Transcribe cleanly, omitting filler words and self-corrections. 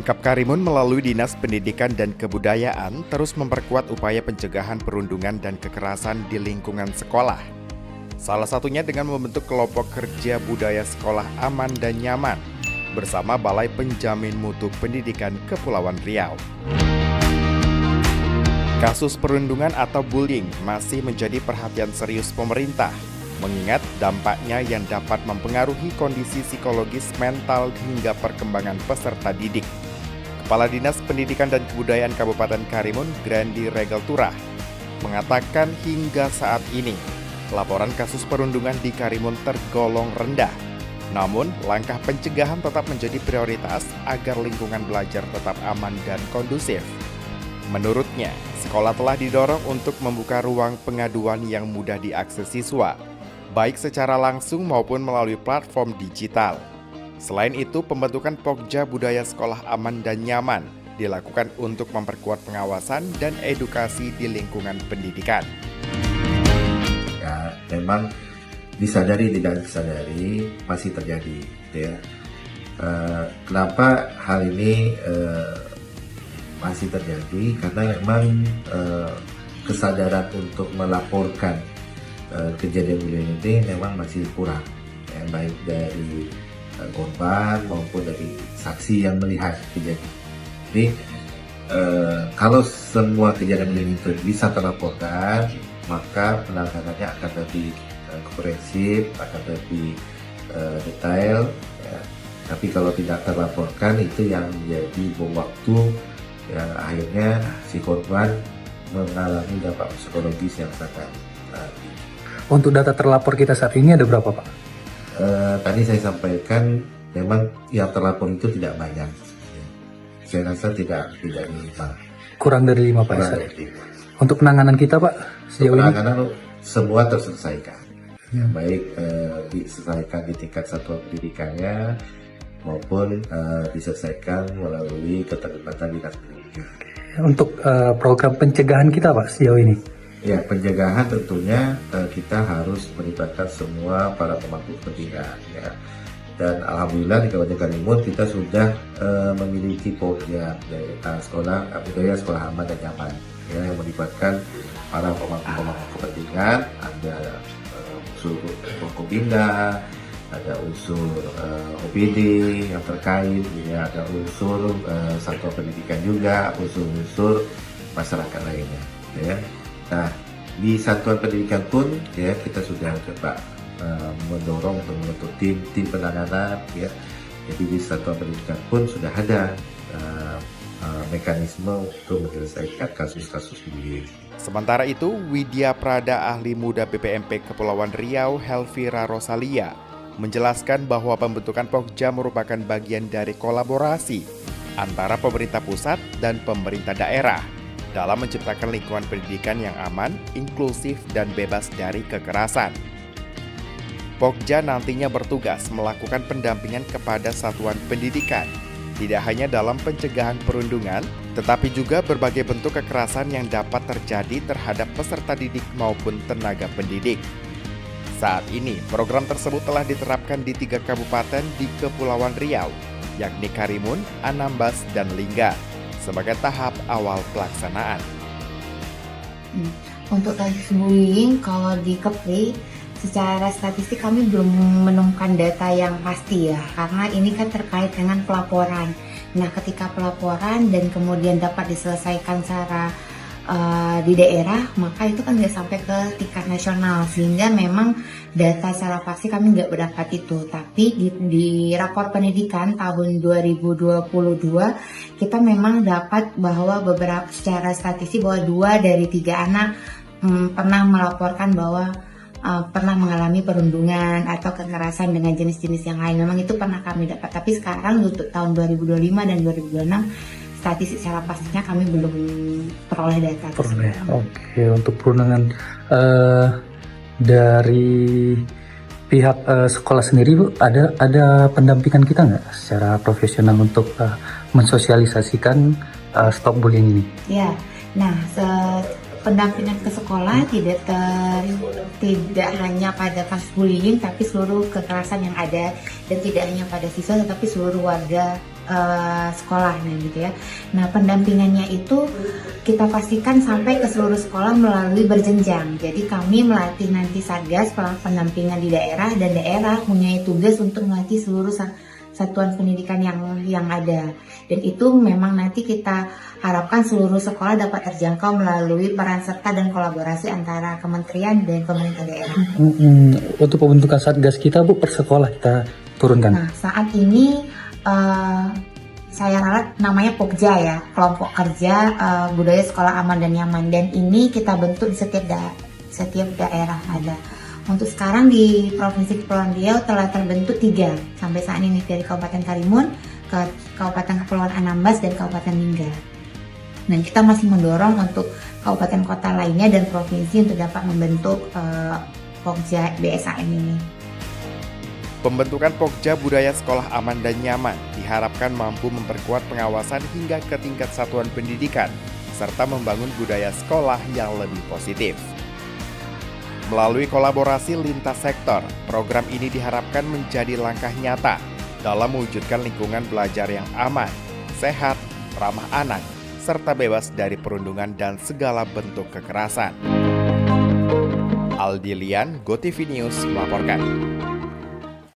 Pemkab Karimun melalui Dinas Pendidikan dan Kebudayaan terus memperkuat upaya pencegahan perundungan dan kekerasan di lingkungan sekolah. Salah satunya dengan membentuk kelompok kerja budaya sekolah aman dan nyaman bersama Balai Penjamin Mutu Pendidikan Kepulauan Riau. Kasus perundungan atau bullying masih menjadi perhatian serius pemerintah, mengingat dampaknya yang dapat mempengaruhi kondisi psikologis, mental, hingga perkembangan peserta didik. Kepala Dinas Pendidikan dan Kebudayaan Kabupaten Karimun, Grandi Regal Turah, mengatakan hingga saat ini, laporan kasus perundungan di Karimun tergolong rendah. Namun, langkah pencegahan tetap menjadi prioritas agar lingkungan belajar tetap aman dan kondusif. Menurutnya, sekolah telah didorong untuk membuka ruang pengaduan yang mudah diakses siswa, baik secara langsung maupun melalui platform digital. Selain itu, pembentukan Pokja Budaya Sekolah Aman dan Nyaman dilakukan untuk memperkuat pengawasan dan edukasi di lingkungan pendidikan. Ya, memang disadari tidak disadari masih terjadi, ya. Kenapa hal ini masih terjadi? Karena memang kesadaran untuk melaporkan kejadian ini memang masih kurang, ya, baik dari korban maupun dari saksi yang melihat kejadian. Jadi kalau semua kejadian ini bisa terlaporkan, maka penanganannya akan lebih komprehensif, akan lebih detail, ya. Tapi kalau tidak terlaporkan, itu yang menjadi bom waktu, ya, akhirnya si korban mengalami dampak psikologis yang sangat tinggi. Untuk data terlapor kita saat ini ada berapa, Pak? Tadi saya sampaikan memang yang terlapor itu tidak banyak. Saya rasa tidak 5. Kurang dari 5, Pak. Kurang dari 5. Untuk penanganan kita, Pak, sejauh ini? Penanganan semua terselesaikan. Ya, baik diselesaikan di tingkat satuan pendidikannya maupun diselesaikan melalui keterlibatan dinas pendidikan. Untuk program pencegahan kita, Pak, sejauh ini? Ya, pencegahan tentunya kita harus melibatkan semua para pemangku kepentingan, ya. Dan alhamdulillah di Kabupaten Karimun kita sudah memiliki Pokja sekolah budaya sekolah aman dan nyaman, ya, yang melibatkan para pemangku kepentingan. Ada unsur Forkopimda, ada unsur OPD yang terkait, ya, ada unsur satuan pendidikan juga, unsur-unsur masyarakat lainnya, ya. Nah, di satuan pendidikan pun, ya, kita sudah coba mendorong untuk membentuk tim penanganan, ya. Jadi di satuan pendidikan pun sudah ada mekanisme untuk menyelesaikan kasus-kasus bullying. Sementara itu, Widya Prada, ahli muda BPMP Kepulauan Riau, Helvira Rosalia, menjelaskan bahwa pembentukan Pokja merupakan bagian dari kolaborasi antara pemerintah pusat dan pemerintah daerah dalam menciptakan lingkungan pendidikan yang aman, inklusif, dan bebas dari kekerasan. Pokja nantinya bertugas melakukan pendampingan kepada satuan pendidikan, tidak hanya dalam pencegahan perundungan, tetapi juga berbagai bentuk kekerasan yang dapat terjadi terhadap peserta didik maupun tenaga pendidik. Saat ini, program tersebut telah diterapkan di 3 kabupaten di Kepulauan Riau, yakni Karimun, Anambas, dan Lingga, sebagai tahap awal pelaksanaan. Untuk kasus bullying, kalau di Kepri, secara statistik kami belum menemukan data yang pasti, ya, karena ini kan terkait dengan pelaporan. Nah, ketika pelaporan dan kemudian dapat diselesaikan secara di daerah, maka itu kan nggak sampai ke tingkat nasional, sehingga memang data secara pasti kami nggak berdapat itu. Tapi di rapor pendidikan tahun 2022 kita memang dapat bahwa beberapa secara statistik bahwa 2 dari 3 anak pernah melaporkan bahwa pernah mengalami perundungan atau kekerasan dengan jenis-jenis yang lain. Memang itu pernah kami dapat. Tapi sekarang untuk tahun 2025 dan 2026 statistik secara pastinya kami belum peroleh data. Oke, untuk perundungan dari pihak sekolah sendiri, Bu, ada pendampingan kita nggak secara profesional untuk mensosialisasikan stop bullying ini? Ya, nah pendampingan ke sekolah tidak hanya pada kasus bullying, tapi seluruh kekerasan yang ada, dan tidak hanya pada siswa tetapi seluruh warga sekolah gitu ya. Nah, pendampingannya itu kita pastikan sampai ke seluruh sekolah melalui berjenjang. Jadi kami melatih nanti Satgas pendampingan di daerah, dan daerah punya tugas untuk melatih seluruh satuan pendidikan yang ada. Dan itu memang nanti kita harapkan seluruh sekolah dapat terjangkau melalui peran serta dan kolaborasi antara kementerian dan pemerintah daerah. Untuk pembentukan Satgas kita Bu, per sekolah kita turunkan. Nah, saat ini saya ralat namanya Pokja ya, kelompok kerja budaya sekolah aman dan nyaman, dan ini kita bentuk di setiap daerah ada. Untuk sekarang di Provinsi Kepulauan Riau telah terbentuk 3 sampai saat ini, dari Kabupaten Karimun, ke Kabupaten Kepulauan Anambas, dan Kabupaten Lingga. Dan kita masih mendorong untuk kabupaten kota lainnya dan provinsi untuk dapat membentuk Pokja BSAN ini. Pembentukan Pokja Budaya Sekolah Aman dan Nyaman diharapkan mampu memperkuat pengawasan hingga ke tingkat satuan pendidikan, serta membangun budaya sekolah yang lebih positif. Melalui kolaborasi lintas sektor, program ini diharapkan menjadi langkah nyata dalam mewujudkan lingkungan belajar yang aman, sehat, ramah anak, serta bebas dari perundungan dan segala bentuk kekerasan. Aldi Lian, GoTV News melaporkan.